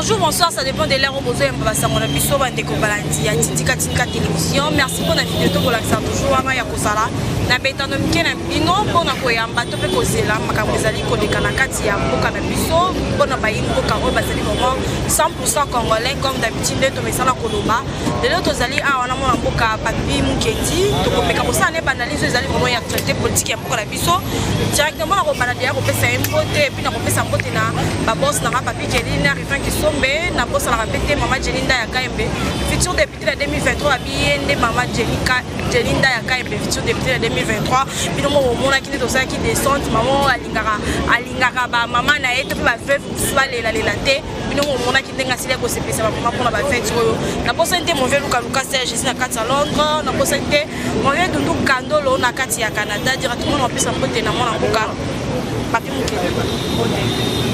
Bonjour, bonsoir, ça dépend de l'heure où vous avez un biso bandeko balandi ya Tika télévision. Merci pour la vidéo pour l'accent toujours à Maya Kosala. Na betano mkena bino pona koyamba to pe kozela makambo ezali koleka na kati ya mboka na biso pona bayi mboka oyo bazali vraiment 100% congolais comme d'habitude to mesala koloba. Lelo tozali awa na mona mboka Papi Mukendi to kopeka kosala ne banalizo ezali vraiment ya actualité politique ya mboka na biso. Directement na ko balade ya ko pesa impote et puis na ko pesa mpote na ba boss na Papi Jelina Rifan Kisombe na boss na répété Mama Jelinda ya Kaembe futur député de 2023 abiende Mama Jelinda ya Kaembe futur député de 2023 bino mo mona kini to saki descente maman alingaka ba mama na ete ba veuve balela te bino mo mona kini ngasile ko sepesa ba mama pona ba fête oyo na posa nte mo velu kaluka Serge na kati ya Londres na posa nte mo vedu ndu kandolo na kati ya Canada directement na pesa mbote na mona mboka Papi Mukendi.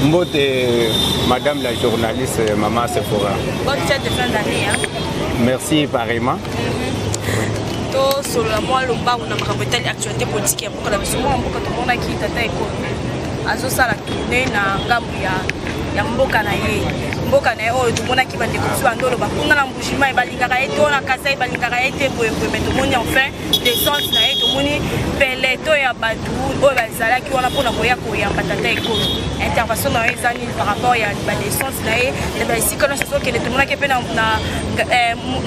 Mbote, madame la journaliste Maman Sephora. Bonne fête de fin d'année. Hein? Merci pareillement. Sur la moi le bas on a makambo actualité politique ya mboka na biso mo mboka tomona ki tata ekono azosala tourner na ngambu ya mboka na ye oyo tomona ki bande ko bandolo bakunda na mbushima ebalingaka ete ona Kasai ebalingaka ete boye mais tomoni enfin descente na ye tomoni peleto ya batu oyo bazalaki wana pona koya koyamba tata ekono intervention na ye ezani par rapport ya ba descente na ye ba isika na soso kele tomona ke pe na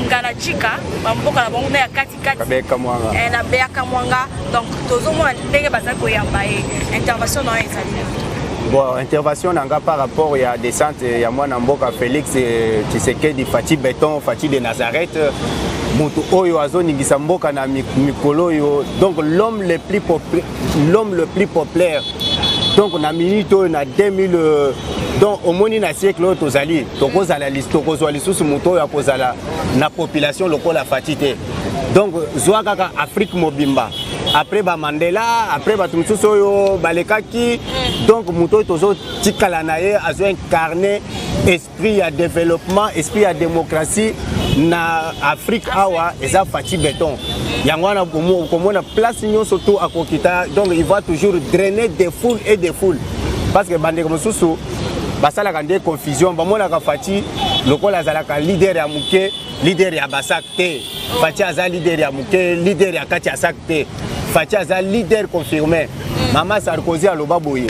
ngana chika bamboka na bango na ya kati Beka Mwanga. Na Beka Mwanga. Donc, tous au moins, les personnes qui ont intervention dans les Bon, intervention par rapport à la descente, il y a moi Namboka Félix Tshisekedi Fati Béton, Fati de Nazareth, Mutu Oyo Azoni Gisamboka na Mikolo yo. Donc l'homme le plus populaire. Donc na minute na 2000 donc au moins na siècle tozali tokozala liste tokozali sous moto ya kozala na population lokola fatite. Donc Zouakaka Afrique Mobimba. Après ba Mandela, après ba Tumsuso yo balekaki. Donc moto tozo tikala na ye azo incarner esprit ya développement, esprit ya démocratie na Afrique awa eza Fati Béton. Yangwana komona place nyon surtout à Kokita. Donc il va toujours drainer des foules et des foules. Parce que bande comme Soussou basala kande confusion bamona ka Fati lokola zalaka leader ya muke leader ya basakte Fati aza leader ya muke leader ya kati ya sakte Fati aza leader confirmé Mama Sarkozy a loba boye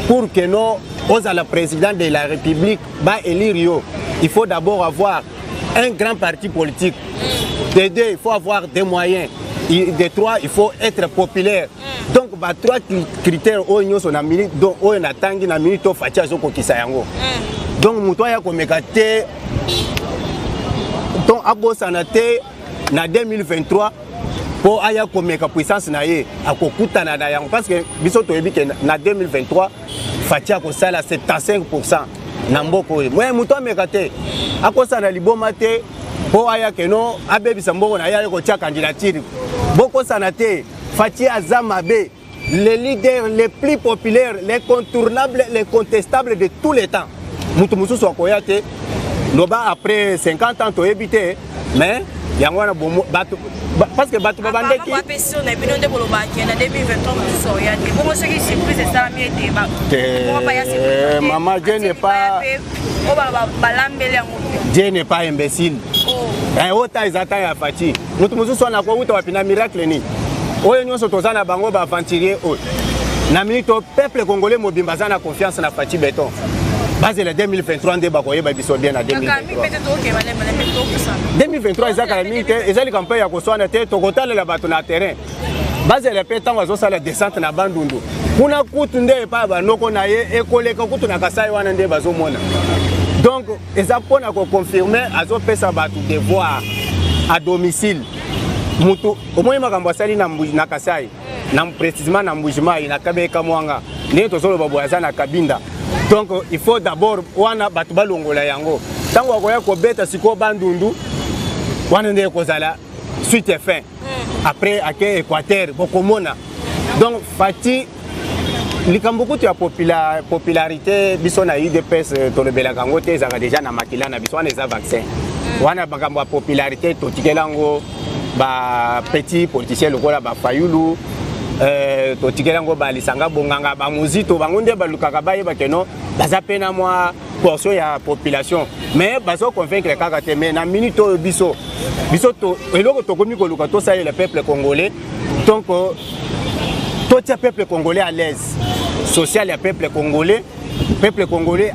pour que non aux à la président de la République ba élire yo il faut d'abord avoir un grand parti politique de deux il faut avoir des moyens de trois il faut être populaire. Donc ba trois critères oyo so na minute donc oyo na tangi na minute to Fati azoko kisa yango. Donc muto ya komeka te donc abosana te na 2023 pour aya komeka puissance na ye akokutana na yango parce que biso toyebi ke na 2023 Fati akosala 75% na mboko oyo. Moi muto ameka te akosana liboma te po aya keno abebisa mboko na ya ko tia candidature boko sanate Fati Azamabe les leaders les plus populaires les contournables les contestables de tous les temps mutu musu so koyate loba après 50 ans to éviter mais yangwana bomo batu parce que batu babandeki ba question na bino de koloba ki na 2023 so ya te bon ce qui surprise ça mi été ba maman Dieu n'est pas Dieu n'est pas imbécile. Ota izata ya Fati. Mutu musu so na ko uta wapina miracle ni. Oyo nyonso tozana bango ba aventurier oyo. Na minito peuple congolais mobimba za na confiance na Fati Béton. Base le 2023 nde bakoye ba biso bien na 2023. 2023 ezaka la minute ezali campagne ya koswana te tokotala la bato na terrain. Base le pétan wazo sala descente na bandundu. Kuna kutu nde pa ba noko na ye ekoleka kutu na Kasai wana nde bazo mona. Donc eza pona ko confirmer azo pesa bato devoir à domicile. Mutu omoyi makambo asali na Kasai na précisément na Mbujima na Beka Mwanga ne tozolo baboyaza na Kabinda. Donc il faut d'abord wana batu balongola yango tango akoya ko beta siko bandundu wana nde kozala suite et fin après ake Équateur bokomona. Donc Fati likambuku tu ya popularité biso na UDPS tolobela kango te ezaka déjà na makila na biso wana eza vaccin wana bakambo ya popularité totikelango ba petit politicien lokola ba Fayulu totikela ngo balisanga bonganga ba muzito bango nde balukaka bayeba keno baza pena mwa portion ya population mais bazo convaincre kaka te mais na minute oyo biso to eloko tokomi koluka to salela le peuple congolais donc tout le peuple congolais à l'aise social ya peuple congolais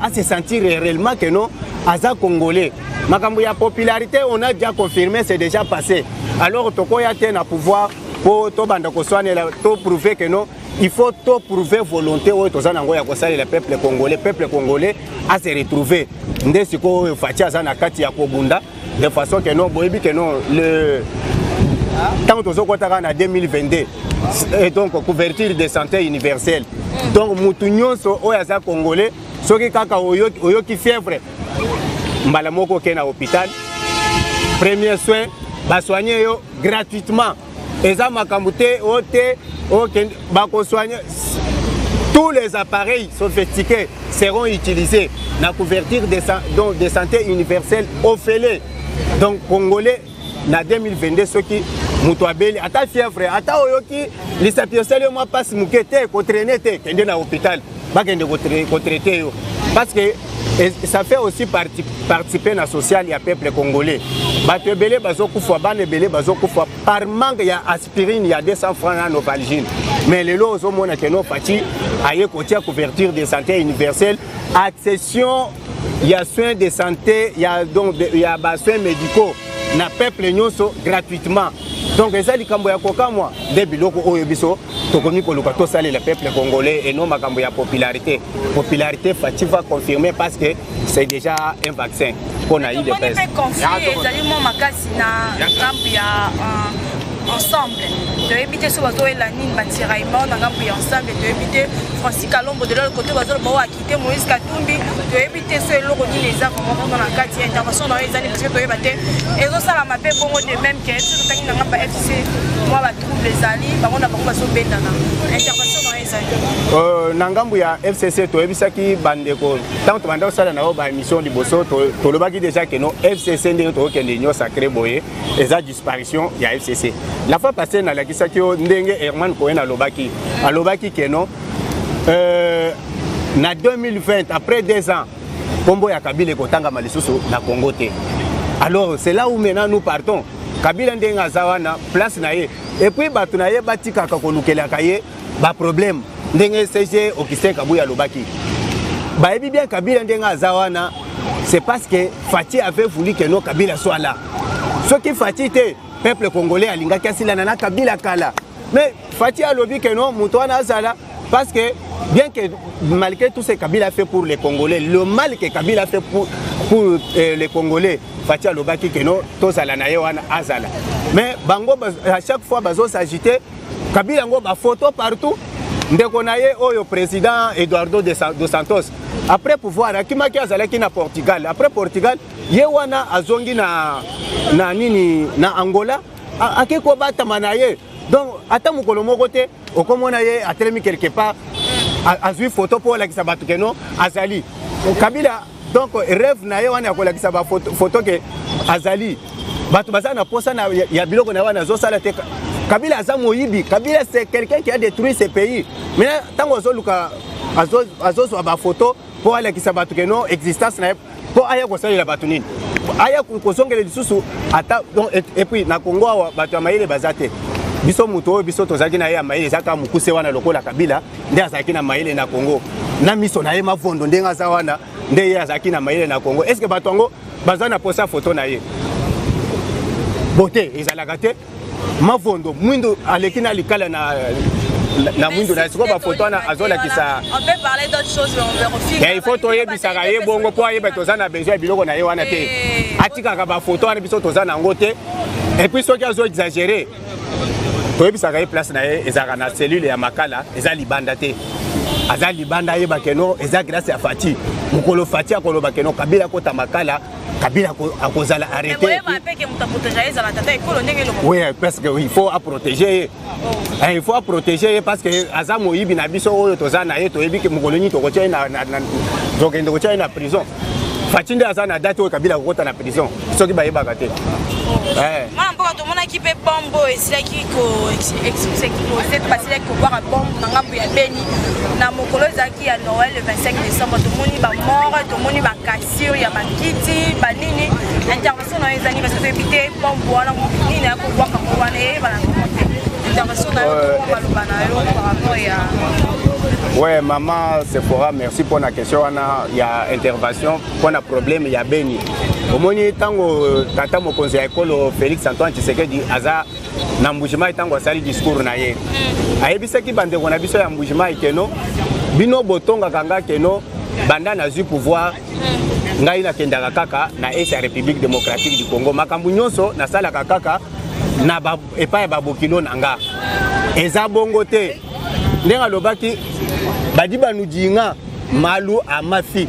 à se sentir réellement que non aza congolais makambo ya popularité on a déjà confirmé c'est déjà passé alors tokoya te na pouvoir pour to banda ko swanela to prouver que non il faut to prouver volonté o to zana ngo ya ko salela peuple congolais à se retrouver nde siko fatia zana kati ya kobunda de façon que non boyebi que non le tant que en 2022 et donc couverture de santé universelle donc mutu nyonso oyo aza congolais soki kaka oyoki fièvre mbala moko ke na hôpital premier soin basoigner yo gratuitement eza makambo te bako soigner tous les appareils sophistiqués seront utilisés na couverture de santé universelle ofele donc congolais na 2022 soki mutu abeli ata fièvre ata oyoki lisapiosele moi passe mukete ko traîner te kende na hôpital bakende ko traiter yo parce que ça fait aussi participer na social ya peuple congolais bato ebele bazokufa bana ebele bazokufa par manque ya aspirine ya 200 francs na novalgine mais lelo ozomona ke no pati aye kotia couverture de santé universelle accession ya soins de santé ya donc ya ba soins médicaux na peuple nyonso gratuitement donc eza likambo ya kokamwa nde biloko oyo biso tokomi koluka tosala le peuple congolais et non makambo ya popularité Fati va confirmer parce que c'est déjà un vaccin qu'on a eu de peste ensemble de éviter ce bateau et la ligne batiraillement dans un ensemble de éviter Francis Kalombo de l'autre côté bateau a quitté Moïse Katumbi de éviter ce lot les arts dans la carte intervention dans les années parce que tu éviter et ça la mapé bon de même que tout temps n'a pas FC moi va trouver les alliés par on a pas so bendana intervention dans les années nangambu ya FCC to ebisaki bandeko tant banda sala na ba émission liboso to lobaki déjà que non FCC ndenge to kende nyo sacré boye eza disparition ya FCC. La fois passée, na lakisaki ndenge Herman Cohen alobaki que non na 2020 après 2 ans Kombo ya Kabila kotanga malisusu na Congo te. Alors c'est là où maintenant nous partons. Kabila ndenga zawana place na ye et puis batu na ye batika ka kolukela kaye ba problème ndenge CG Augustin Kabuya lobaki. Ba ebi bien Kabila ndenga zawana c'est parce que Fati avait voulu que non Kabila soit là. Ce qui Fati te peuple congolais alinga kasila na Kabila kala mais Fati a lobby que non mutoana azala parce que bien que malgré tout ce que Kabila a fait pour les Congolais le mal que Kabila a fait pour les Congolais Fati a lobby que non tous ala na wana azala mais bango à chaque fois bazo s'agiter Kabila ngo ba photo partout ndeko na ye oyo président Eduardo dos Santos après pouvoir akimaki azala ki na Portugal après Portugal ye wana azongi na nini na Angola akeko batama na ye donc ata mukolo moko te okomona ye atelemi quelque part azui photo pour la kisabatu keno azali Kabila donc rêve na ye wana ko la kisaba photo ke azali batu bazana posa na ya biloko na wana zo sala te Kabila aza moyibi Kabila c'est quelqu'un qui a détruit ce pays mais tango zo luka azo so ba photo pour la kisabatu keno existence na pour aya ko sala batu nini aya ko songela lisusu ata donc et puis na Congo batu ya mayele bazate biso muto biso tozaki na ye ya mayele zaka mukuse wana lokola Kabila nde azaki na mayele na Congo na miso na ye mavondo ndenga za wana nde ye azaki na mayele na Congo est-ce que batu ngo bazana posa photo na ye bote ezalaka te mavondo mwindo alekina likala na mwindo na siko ba photo na azola kisa on peut parler d'autres choses mais on vérifie il faut toye bisaka ye bongo po ye betozana besoin biloko na ye wana te atika ka ba photo na biso tozana ngote et puis soki azo exagérer toye bisaka ye place na ye ezaka na cellule ya makala eza libanda te aza libanda ye bakeno eza grâce à Fati mukolo Fati akolo bakeno Kabila kota makala Kabila akozala arrêté. Oui, parce qu'il faut protéger. Il faut protéger parce que Azamo Ibi Nabiso Tozana et Toebi Mugolini Tokotia na prison. Fatinda Azana date au Kabila Kota na prison. Ce qui va y bagate. qui peut bombo et c'est qui excuse qui c'est parce que boire à bombe nanga bu ya beni na mokolo zaki ya Noël le 25 décembre tout moni ba mort tout moni ba cassure ya ba kiti ba nini intervention na ezani parce que éviter bombo wala nini ya ko boire comme wana e bana intervention na yo ba na yo par rapport ya ouais, maman Sephora, merci pour la question. Il y a intervention, pour un problème, il y a béni. Au moment où tata mon conseiller école Félix Antoine Tshisekedi aza na mbujima itango sali discours na ye. Ayebisa ki bande kona biso ya mbujima ikeno bino botonga kanga keno banda na zu pouvoir ngai na kendaka kaka na est la République démocratique du Congo makambu nyonso na sala kaka na ba epa ba bokilo nanga. Eza bongo te. Ndenga lobaki badi banujinga malu amafi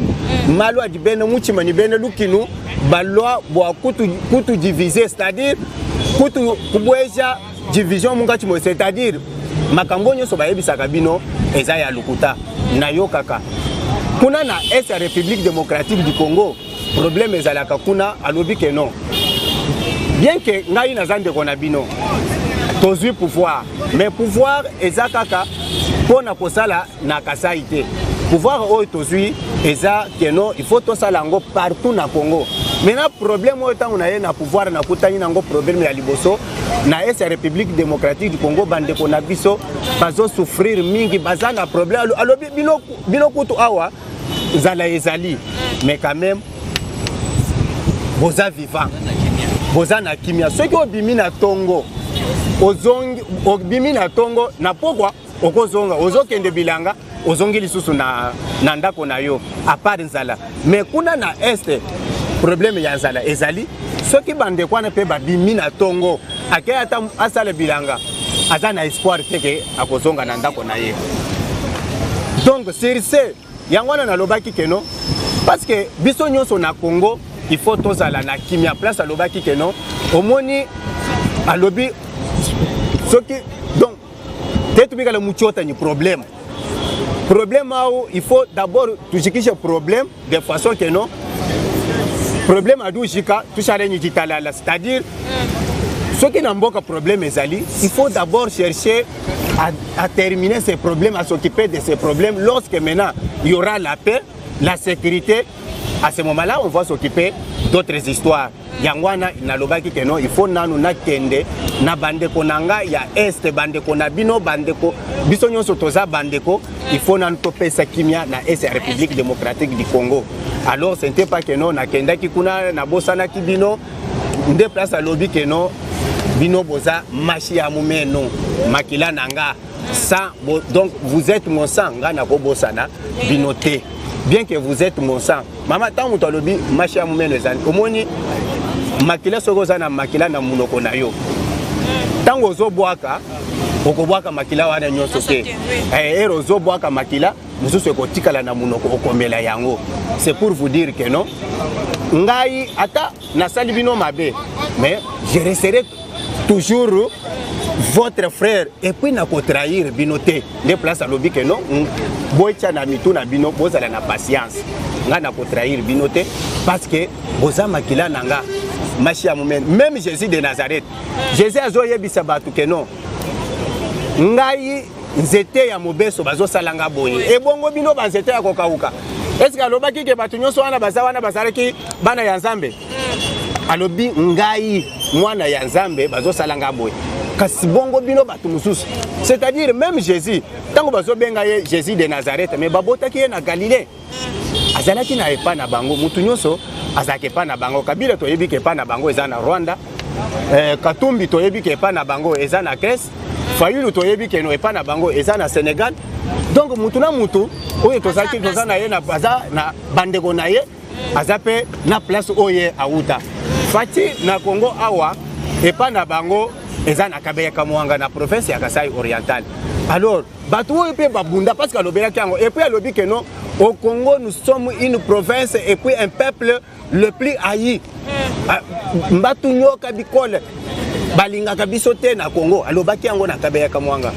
malu adibene muchima ni bene lukinu balwa bwa kutu diviser c'est-à-dire kutu kubweja division munga chimo c'est-à-dire makambo nyoso bayebisaka bino eza ya lukuta na yo kaka kuna na est la République démocratique du Congo problème ezalaka kuna alobi que non bien que ngai na zande kona bino tozui pouvoir mais pouvoir eza kaka pona kosala na Kasai te pouvoir oyo tozui eza keno il faut tosala ngo partout na Congo maintenant problème oyo tango na ye na pouvoir na kutani nango problème ya liboso na est la République démocratique du Congo bande ko na biso bazo souffrir mingi bazana problème alobi bino kutu awa zala ezali mais quand même boza vivant boza na kimia ceux qui obimi na tongo ozongi obimi na tongo na pourquoi okozonga ozokende bilanga ozongi lisusu na ndako na yo à part nzala mais kuna na est problème ya nzala ezali soki bande kwana pe babimi na tongo akayata asala bilanga aza na espoir teke akozonga na ndako na ye donc c'est yangwana na lobaki keno parce que biso nyonso na Congo il faut tozala na kimia place alobaki keno omoni alobi soki donc peut-être que le muchota ni problème où il faut d'abord toucher problème de façon que non problème à douchika tout ça ni ditalala c'est-à-dire ce qui n'a pas problème ezali il faut d'abord chercher à terminer ces problèmes à s'occuper de ces problèmes lorsque maintenant il y aura la paix la sécurité à ce moment-là on va s'occuper d'autres histoires yangwana nalobaki que non il faut nanu na kende na bandeko nanga ya est bandeko na bino bandeko biso nyonso toza bandeko il faut nanu topesa kimia na est la République démocratique du Congo alors ce n'était pas que non na kenda ki kuna na bosana ki bino nde place à lobby que non bino boza machi ya mumeno makila nanga ça donc vous êtes mon sang ngana ko bosana binoté bien que vous êtes mon sang mama tangu to lobby machi ya mumeno ezani omoni makila soko za na makila na munoko na yo tango ozobwaka okobwaka makila wana nyonso te ero ozobwaka makila mususu ekotikala na munoko okomela yango c'est pour vous dire que non ngai ata nasali bino mabe mais je resterai toujours votre frère et puis na ko trahir bino te de place à lobby que non boicha na mitu na bino bozala na patience nga na ko trahir bino te parce que boza makila nanga Machia Moumen, même Jésus de Nazareth. Jésus a zoé bisabatu que non. Ngai nzete ya mobeso bazo salanga boye. E bongo bino ba nzete ya kokauka. Est-ce que alobaki ke batu nyonso wana bazawana bazalaki bana ya Nzambe? Alobi ngai mwana ya Nzambe bazo salanga boye. Kasi bongo bino batu mususu. C'est-à-dire même Jésus, tango bazo benga ye Jésus de Nazareth, mais babotaki ye na Galilée. Azalaki na epa na bango mutu nyonso azake pa na bango Kabila toyebi ke pa na bango eza na Rwanda Katumbi toyebi ke pa na bango eza na Grèce Fayulu toyebi ke no epa na bango eza na Sénégal donc mutu na mutu oyo tozaki toza na ye na baza na bandeko na ye azape na place oye auta fati na Congo awa epa na bango eza na Kabeya Kamwanga na province ya Kasai Oriental alors batu oyo pe babunda parce que alobelaki yango et puis alobi ke non au Congo, nous sommes une province et puis un peuple le plus haï. Mbatunyo kabikole balinga kabisote na Congo alobaki yango na Kabeya Kamwanga.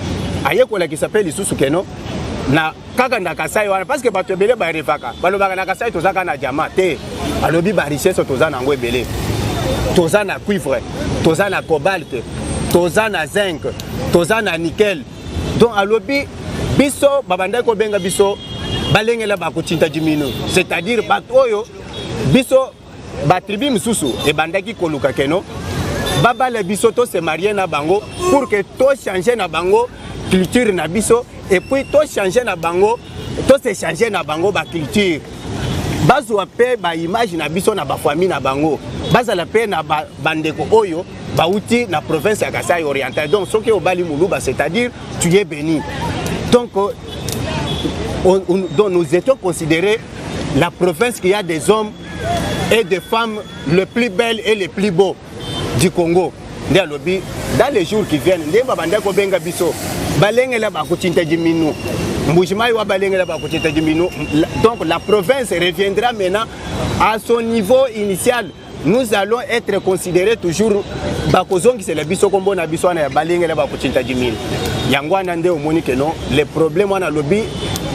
Ayekola qui s'appelle Lisusu Keno na kaka na Kasai wana parce que bato ebele ba revaka. Balobaka na Kasai tozaka na jama te. Alobi ba richesse tozana ngo ebele. toza na cuivre, toza na cobalt, toza na zinc, toza na nickel. Donc alobi biso babanda ko benga biso balengela ba kotinta dimino, c'est-à-dire batoyo biso ba tribu misusu e bandaki koluka keno baba le biso to se marier na bango pour que to changer na bango culture na biso et puis to changer na bango to se changer na bango ba culture bazwa pe ba image na biso na ba famille na bango bazala pe na bandeko oyo bauti na province ya Kasai oriental. Donc soki obali muluba, c'est-à-dire tu es béni. Donc donc nous étions considérés la province qui a des hommes et des femmes les plus belles et les plus beaux du Congo. Dans les jours qui viennent, donc la province reviendra maintenant à son niveau initial. Nous allons être considérés toujours bakozongi c'est le biso kombo na biso na balengela bakuchinta jimini yangwana nde omoni que non les problèmes wana lobby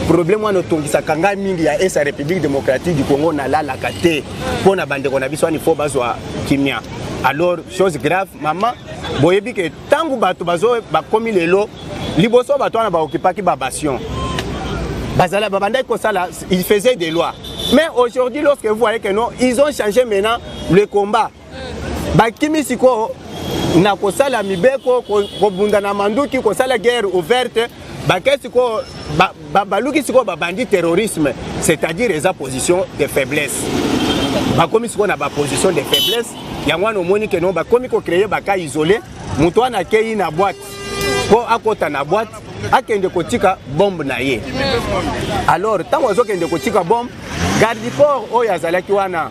problème wana tongisa kanga mingi ya esa République démocratique du Congo na la kate pona bandeko na biso ni fo bazwa kimia. Alors chose grave maman boyebi que tangu bato bazo bakomi lelo liboso bato wana ba occupaki ba bastion bazala babanda ko sala ils faisaient des lois. Mais aujourd'hui, lorsque vous voyez que non, ils ont changé maintenant le combat. Bakimi siko na kosala mibeko ko bunda na manduki kosala guerre ouverte bakesiko baluki siko babandi terrorisme, c'est-à-dire les positions de faiblesse. Bakomi siko na ba position de faiblesse, yangwa no moni que non bakomi ko créer baka isolé, muto na kei na boîte. Ko akota na boîte akende kotika bombe na ye. Alors tant ozo kende kotika bombe garde corps oyo azalaki wana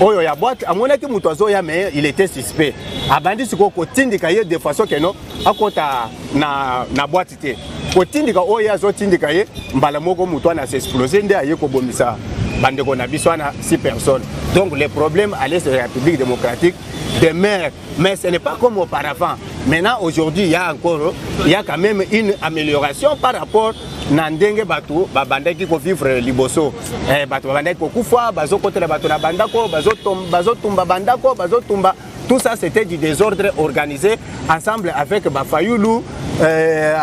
oyo ya boîte amonaki muto azo ya mais il était suspect abandi siko kotindika ye de façon que non akota na boîte te kotindika oyo azo tindika ye mbala moko muto na s'exploser nde aye ko bomisa bandeko na biso na 6 personnes. Donc les problèmes à l'est de la République démocratique demeurent, mais ce n'est pas comme auparavant. Maintenant aujourd'hui il y a quand même une amélioration par rapport na ndenge bato babandaki ko vivre liboso bato babandaki ko kufa bazo kotela bato na bandako bazo tumba bandako bazo tumba. Tout ça c'était du désordre organisé ensemble avec ba Fayulu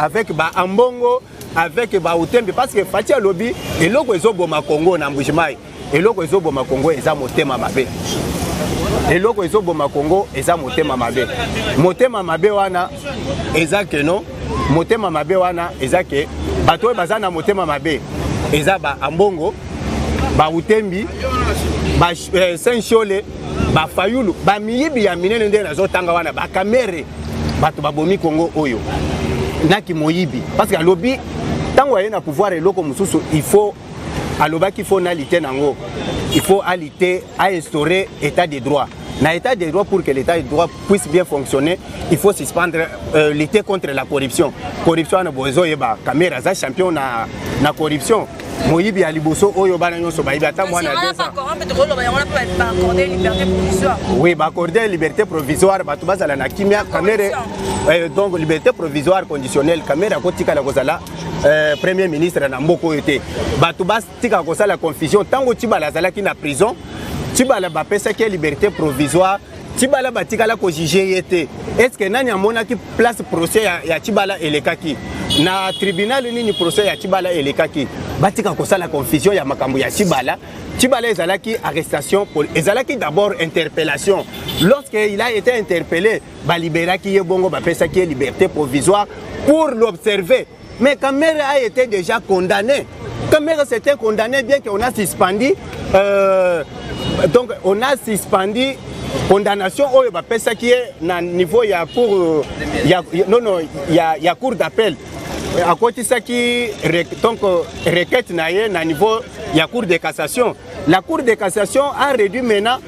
avec ba Ambongo avec ba Utembi parce que Fatia Lobi et loko ezoboma Congo na Mbujimai et loko ezoboma Congo eza motema mabe et loko ezoboma Congo eza motema mabe wana eza que non motema mabe wana eza que bato bazana motema mabe eza ba Ambongo ba Utembi ba Saint-Chole ba Fayulu ba miyibi ya minene nde nazotanga wana ba kamere bato babomi Congo oyo naki moyibi parce que alobi tango ayena pouvoir eloko mususu il faut aloba qu'il faut nalité nango il faut aliter à instaurer état de droit. Dans l'état de droit, pour que l'état de droit puisse bien fonctionner, il faut suspendre, lutter contre la corruption. Corruption, on a besoin de caméra, champion na corruption. Moyibi aliboso oyo bana nyonso bayibi ata mwana desa. Accorder liberté provisoire. Oui, accorder liberté provisoire batu bazala na kimia caméra donc liberté provisoire conditionnelle caméra kotika la kozala premier ministre na mboko yote. Batu bas tika kosala confusion tango tibala zalaki na prison. Tibala bapesa ki liberté provisoire. Tibala batikala ko juger yete. Est-ce que nani amona ki place procès ya Tibala elekaki na tribunal nini procès ya Tibala elekaki batika kosala confusion ya makambo ya Tibala. Tibala ezalaki arrestation ezalaki d'abord interpellation. Lorsqu'il a été interpellé ba libéraki ye bongo bapesa ki liberté provisoire pour l'observer. Mais Kamera a été déjà condamné. Kamera s'était condamné bien qu'on a suspendu donc on a suspendu condamnation oyo bapesa ki na niveau ya cour ya cour d'appel akotisaki donc requête na ye na niveau ya cour de cassation. La cour de cassation a réduit maintenant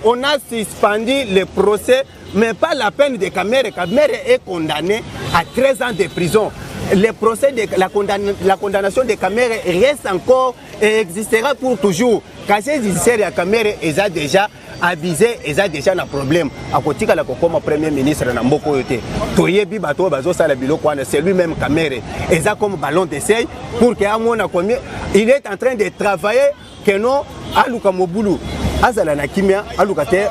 on a suspendu le procès mais pas la peine de Kamere. Kamere est condamné à 13 ans de prison. Le procès de la condamnation de Kamere reste encore et existera pour toujours. Casier judiciaire ya Kamere est déjà avisé, ils ont déjà un problème. À côté de la premier ministre na mboko yote. Toyebi bato bazo sala biloko wana c'est lui-même Kamere. Ils ont comme ballon d'essai pour que amona komi il est en train de travailler que non aluka mobulu. azala na kimia aluka te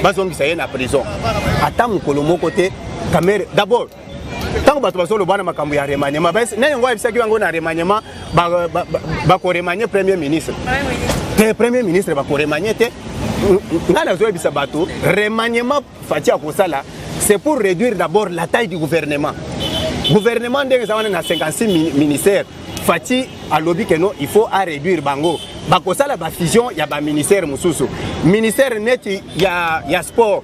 bazongisa ye na prison ata mokolo moko te camere d'abord tant bato bazoloba na makambo ya remaniement nani ngo ayebisaki bango na remaniement bakoremanie premier ministre te premier ministre bakoremanie te nga nazoyebisa bato remaniement fati ya kosala c'est pour réduire d'abord la taille du gouvernement ndenge eza wana na 56 ministères fati alobi que non il faut à réduire bango bakosala ba fusion ya ba ministère mususu ministère neti ya sport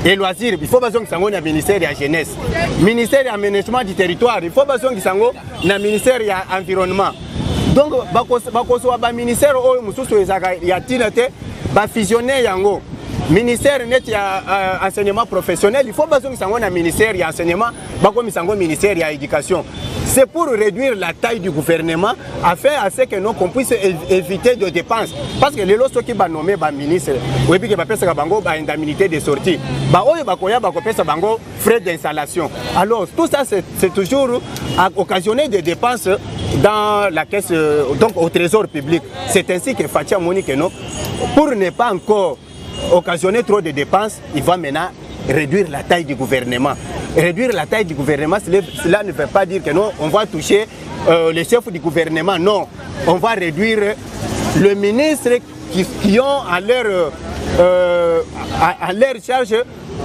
et loisirs il faut bazongi sango na ministère ya jeunesse ministère ya aménagement du territoire il faut bazongi sango na ministère ya environnement donc bakoso ba ministère oyo mususu ezaka ya tina te ba fusionner yango ministère net ya enseignement professionnel il faut bazongi sango na ministère ya enseignement bakomi sango ministère ya éducation. C'est pour réduire la taille du gouvernement afin à ce que nous qu'on puisse éviter de dépenses. Parce que les lois qui va nommer ba ministre, ou puis que va pesa bango ba indemnité de sortie, ba oyo ba koya ba ko pesa bango frais d'installation. Alors tout ça c'est toujours occasionné des dépenses dans la caisse donc au trésor public. C'est ainsi que Fatia Monique non pour ne pas encore occasionner trop de dépenses, il va maintenant réduire la taille du gouvernement. Réduire la taille du gouvernement, cela ne veut pas dire que non, on va toucher les chefs du gouvernement. Non, on va réduire le ministre qui ont à leur charge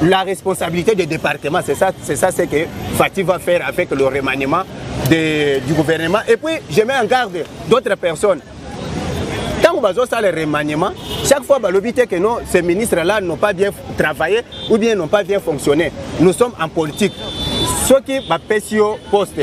la responsabilité du département. C'est ça ce que Fatih va faire avec le remaniement du gouvernement. Et puis, je mets en garde d'autres personnes. Quand on va faire le remaniement, chaque fois que non, ces ministres-là n'ont pas bien travaillé ou bien n'ont pas bien fonctionné. Nous sommes en politique. Ceux qui ont poste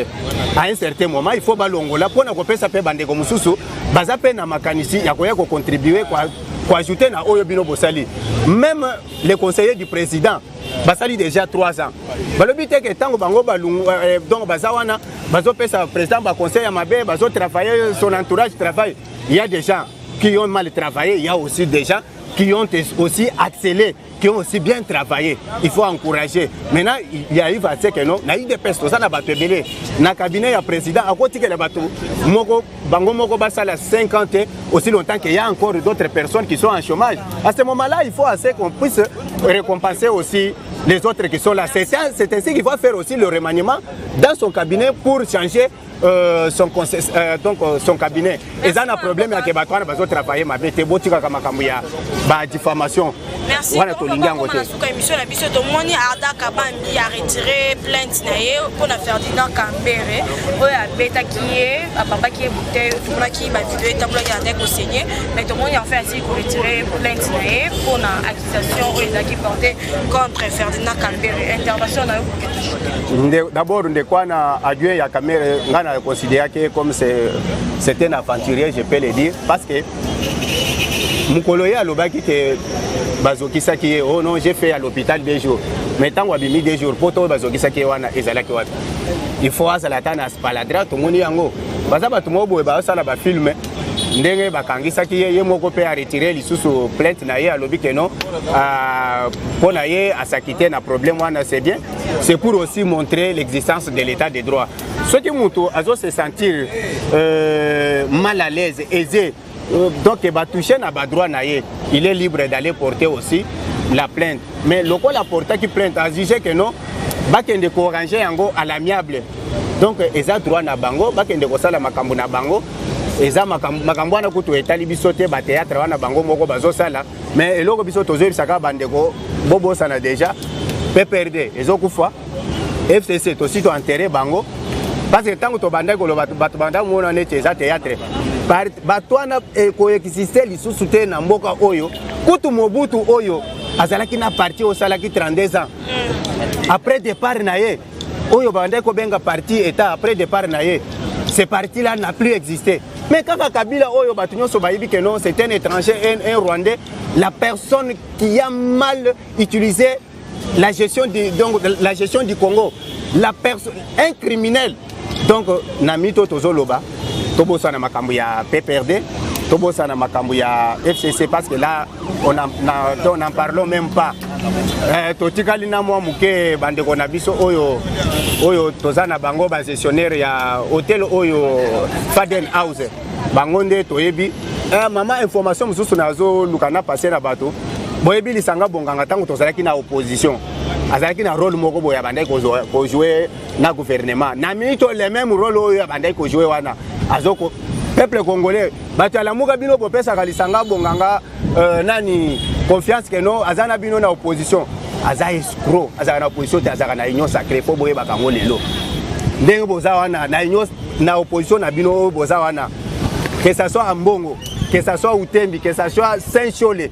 à un certain moment, il faut balongola pour nous faire bande comme sous bazape na makanisi ya koya ko contribuer ko ajouter na oyobino bosali. Même les conseillers du président basali déjà 3 ans. Balobi te que tango bango balungu donc bazawana bazo pesa président ba conseil ya mabe bazo travailler son entourage travaille. Il y a des gens qui ont mal travaillé, il y a aussi des gens qui ont aussi accéléré, qui ont aussi bien travaillé. Il faut encourager. Maintenant, il arrive à ce que non, il y a eu des personnes, ça n'a pas été belé. Dans le cabinet, il y a le président, à côté de la bateau, Bango Moko Bassala 50 ans, aussi longtemps qu'il y a encore d'autres personnes qui sont en chômage. À ce moment-là, il faut assez qu'on puisse récompenser aussi les autres qui sont là. C'est ainsi qu'il va faire aussi le remaniement dans son cabinet pour changer son cabinet. Et ça, un problème avec les bateaux, ils vont travailler, mais ils vont travailler la diffamation. Merci. Pour la émission, la mission de Moni Arda Kabambi a retiré plainte pour la Ferdinand Kambere. Il y a Beta qui est, papa qui est bouteille, tout le monde qui va vidéo, tout le monde qui a déconseigné. Mais tout le monde a fait ainsi pour retirer plainte pour l'accusation qui portait contre Ferdinand Kambere. Intervention dans le d'abord, on a adjoint à Kambere, on a considéré que comme c'est un aventurier, je peux le dire, parce que Mukoloye a l'obaki que Bazokisa qui est, oh non, j'ai fait à l'hôpital 2 jours. Mais tant qu'on a mis 2 jours, pour toi, Bazokisa qui est, il faut à la tana spaladra, tout le monde yango. Bazaba tout le monde ça la film. Ndenge bakangisa ki ye moko pe a retirer lisusu plainte na ye alobi que non pour na ye à s'acquitter na problème wana c'est bien, c'est pour aussi montrer l'existence de l'état de droit. Ceux qui muto azo se sentir mal à l'aise, aisé, donc il va toucher na ba droit na ye, il est libre d'aller porter aussi la plainte. Mais le quoi la porter qui plainte a jugé que non bakende ko ranger yango à l'amiable. Donc eza droit na bango bakende ko sala makambo na bango. Eza makambo na kutu etali biso te ba théâtre wana bango moko bazo sala mais eloko biso tozo bisaka bandeko bobo sana déjà PPRD ezokufa FCC to sito enterré bango parce que tango to bandeko lo bato banda mona nete eza théâtre bato wana ko exister lisusu te na mboka oyo kutu Mobutu oyo azalaki na parti au salaki 32 ans après départ na ye oyo bandeko benga parti état après départ na ye ce parti là n'a plus existé. Mais quand Kabila Oyo Batunyo Sobaïbi que non, c'est un étranger, un Rwandais, la personne qui a mal utilisé la gestion du Congo, un criminel. Donc, Namito Tozoloba, Tobosa na makambu ya PPRD, Tobosa na makambu ya FCC, parce que là, on n'en parlons même pas. Totikali na mwa muke bandeko na biso oyo tozana bango ba gestionnaire ya hôtel oyo Faden House bango nde toyebi Maman information mususu nazo lukana passer na bato. Boyebi lisanga bonganga tango tozalaki na opposition. Azalaki na rôle moko boya bandai ko jouer na gouvernement. Na minito le même rôle oyo bandai ko jouer wana. Azoko peuple congolais bato la muka bino bo pesa kalisanga bonganga nani confiance que no azana bino na opposition. Aza escroc, aza na opposition te aza na union sacrée fo boye bakango lelo. Ndenge boza wana na union na opposition na bino boza wana. Que ça soit Ambongo, que ça soit Utembi, que ça soit Saint-Cholet,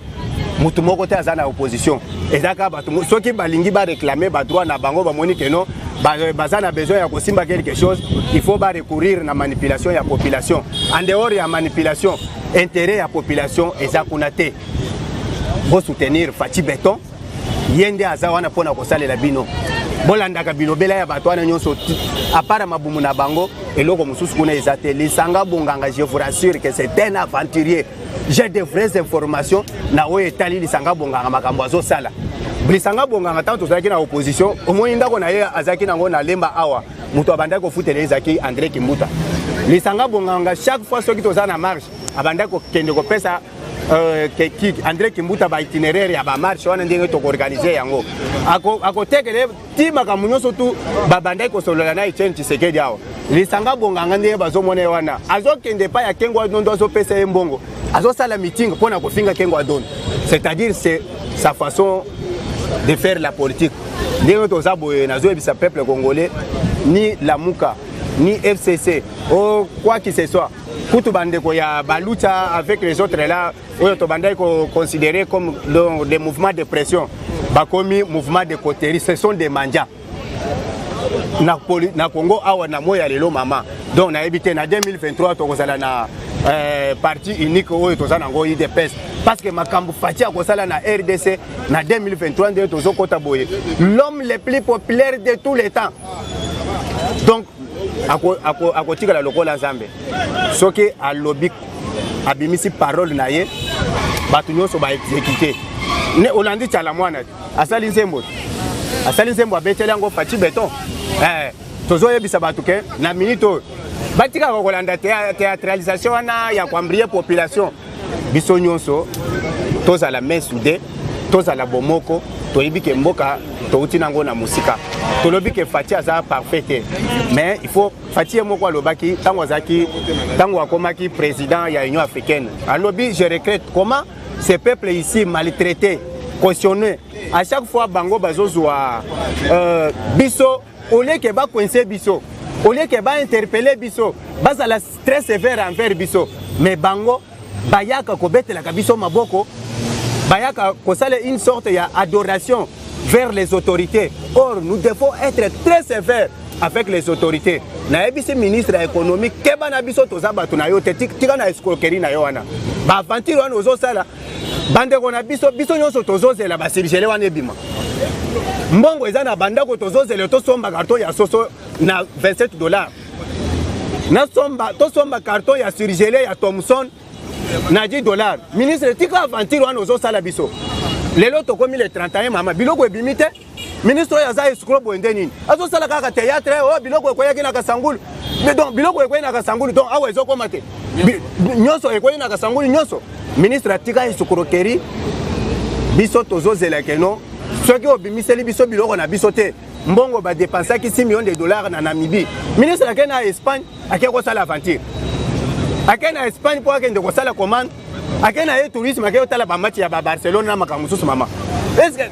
mutu moko te aza na opposition. Ezaka bato soki balingi ba réclamer ba droit na bango ba moni que non, baza na besoin ya kosimba quelque chose, il faut ba recourir na manipulation ya population. En dehors ya manipulation, intérêt ya population ezakuna te. Bo soutenir Fati Beton, yende aza wana pona kosalela bino. Bolandaka bilobela ya bato wana nyonso à part mabumu na bango eloko mususu kuna ezate lisanga bonganga, je vous rassure que c'est un aventurier. J'ai de vraies informations na oyo etali lisanga bonganga makambo azo sala. Lisanga bonganga tanto zaki na opposition omoni ndako na ye azaki nango na lemba awa muto abandaki kofutela ezaki André Kimbuta. Lisanga bonganga chaque fois soki toza na marche abandaki kokende kopesa André Kimbuta ba itinéraire ya ba marche wana ndenge to organiser yango ako tekele ti makambo nyonso tu babandai ko solola na Etienne Tshisekedi awa lisanga bonganga ndenge bazomona wana azokende pa ya Kengo Adondo azopesa ye mbongo azosala meeting pona kofinga Kengo Adondo, c'est-à-dire c'est sa façon de faire la politique. Ndenge toza boye nazoyebisa peuple congolais ni Lamuka ni FCC ou quoi que ce soit kutu bandeko ya balucha avec les autres là oyo to bandai ko considéré comme des mouvements de pression bakomi mouvement de coterie, ce sont des manjas na Congo awa na moya lelo mama. Donc na évité na 2023 to kozala na parti unique oyo to zana ngo IDPS parce que makambo Fati akosala na RDC na 2023 nde to zokota boye l'homme le plus populaire de tous les temps. Donc akotika la lokola Nzambe soki alobi abimisi parole na ye batu nyonso ba exécuter ne olandi tala mwana asali nzembo abeteli yango Fati Beton tozo yebisa batu ke na minute batika kolanda théâtralisation wana ya kwambrier population biso nyonso tozala main soudée tozala bomoko toyebi ke mboka touti nango na musika tolobi ke Fati aza parfait mais il faut Fati moko alobaki tango azaki tango akomaki président ya Union africaine alobi je regrette comment ces peuples ici maltraités cautionné à chaque fois bango bazozwa biso au lieu que ba coincer biso au lieu que ba interpeller biso bazala très sévère envers biso mais bango bayaka kobetela biso maboko bayaka kosala une sorte ya adoration vers les autorités. Or, nous devons être très sévères avec les autorités. Na ebisi ministre économique keba na biso tozaba tunayo tika na escroquerie na yo wana. Ba aventure wana ozosala bande kona biso nyonso tozozela ba sirigele wana ebima. Mbongo eza na bandako tozozela tosomba carton ya soso na $27. Na tosomba carton ya sirigele ya Thomson na $10. Ministre tika aventure wana ozosala biso. Lelo tokomi le 31 mama biloko ebimite ministre ya za escroc boendeni azo sala kaka théâtre o biloko ekoyaki na Kasangulu mais donc biloko ekoyi na Kasangulu donc awa ezokoma te nyonso ekoyi na Kasangulu nyonso ministre atika escroquerie biso tozozela keno soki obimiseli biso biloko na biso te mbongo ba dépensaki $6 millions na Namibie ministre akena na Espagne akeko sala aventure akena na Espagne po akende ko sala commande akena ye tourisme akeo tala ba match ya ba Barcelone na makambo susu mama est-ce que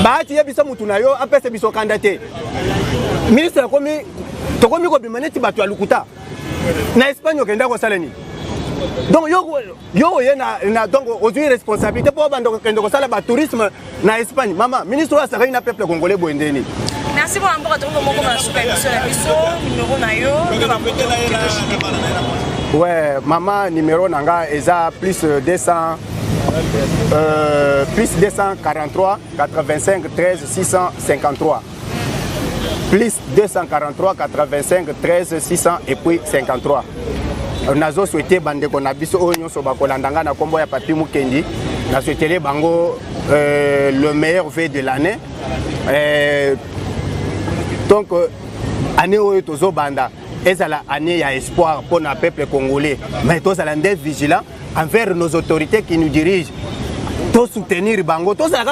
baati ye biso mutu na yo apese biso candidaté ministre akomi tokomi ko bimaneti bato ya lukuta na Espagne okenda ko sala ni donc yo ye na donc aujourd'hui responsabilité pour bando kende ko sala ba tourisme na Espagne mama ministre wa saka ina peuple congolais boendeni. Merci pour l'emploi de mon la super émission la biso numéro na yo. Ouais, maman numéro nanga eza plus 243 85 13 653 plus 243 85 13 600 et puis 53. Nazo souhaité bande ko na biso o nyonso bakolandanga na kombo ya Papi Mukendi na souhaité bango le meilleur vœu de l'année. Donc année oyo tozo banda ezala année ya espoir pour le peuple congolais mais tous allons être vigilants envers nos autorités qui nous dirigent. Tout soutenir bango, tout ça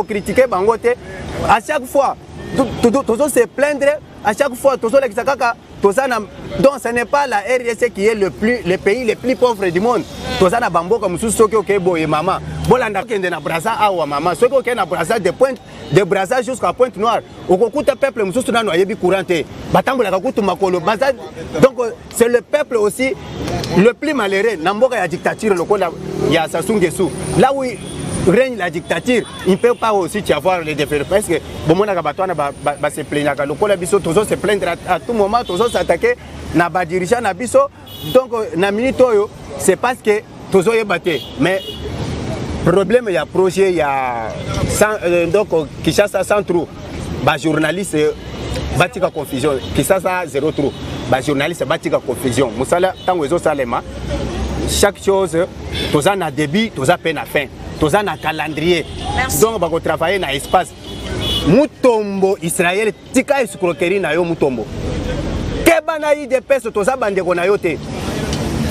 critiquer bango te. À chaque fois, tout se plaindre. À chaque fois, tout ça donc ce n'est pas la RDC qui est le pays le plus pauvre du monde. Tout ça na bango comme sous ce que boye maman. Bolanda kende na brasa awa maman. Ce que na brasa de pointe de brasa jusqu'à Pointe Noire. Okokuta peuple mususu na noyebi courante. Batambola kakutu makolo. Donc c'est le peuple aussi le plus malheureux. Namboka ya dictature lokola ya Sassou Nguesso. Là où règne la dictature, il ne peut pas aussi y avoir les développements. Parce que bon, on va se plaindre. Le col biso, tous se plaindre à tout moment, tous s'attaquer na ba dirigeant na biso. Donc na minute c'est parce que tous ont battu. Mais problème il y a projet, il y a donc Kinshasa sans trou. Ba journaliste batika confusion. Kinshasa zéro trou. Ba journaliste batika confusion. Musala tango ezo salema. Chaque chose, tous en a début, tous a peine à fin. Tous en a calendrier. Merci. Donc, on va travailler dans l'espace. Mutombo Israël, tika escroquerie na yo mutombo. Kebana yi de peso tous a bande ko na yo te.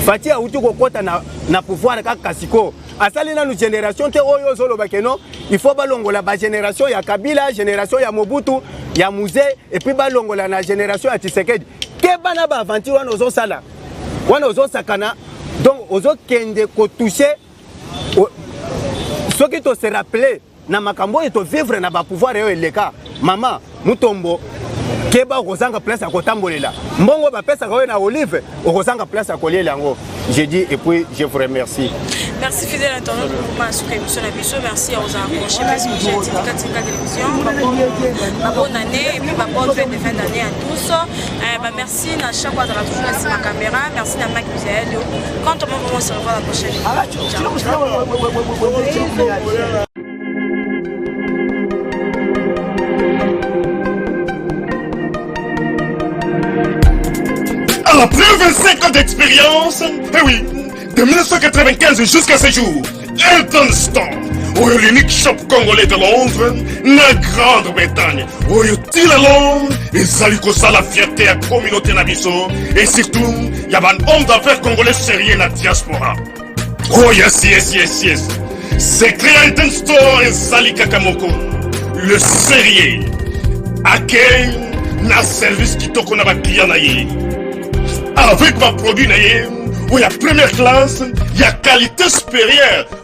Fati a utu ko kota na pouvoir ka kasiko. Asali na nu génération te oyo solo bakeno, il faut balongola ba génération ya Kabila, génération ya Mobutu, ya Mouzé et puis balongola na génération ya Tshisekedi. Kebana ba aventure wana ozo sala. Wana ozo sakana. Donc, ozo kende ko toucher ce qui te se rappelé na makambo et te vivre na ba pouvoir et le cas maman mutombo keba kozanga place à kotambolela mbongo ba pesa ko na olive kozanga place à kolie lango. J'ai dit et puis je vous remercie. Merci fidèle internaute pour ma émission la biso. Merci aux accrochés parce que j'ai Tika Télévision. Bonne année et puis bonne fête de fin d'année à tous. Merci à chaque fois de la toujours sur ma caméra. Merci à Mac Muzel. Quand on va se revoir la prochaine vidéo. Après 25 ans d'expérience, eh oui, de 1995 jusqu'à ce jour, Eltonston, l'unique shop congolais de Londres, la Grande-Bretagne, Tilalong, et Salikosa la fierté à la communauté Nabiso, et surtout, il y a un homme d'affaires congolais sérieux dans la diaspora. Oh yes, yes, yes, yes. C'est créé Eltonston et Sali Kakamoko, le sérieux. À quel na service qui toko na ba client na yé. Avec ma produit, il y a première classe, il y a qualité supérieure.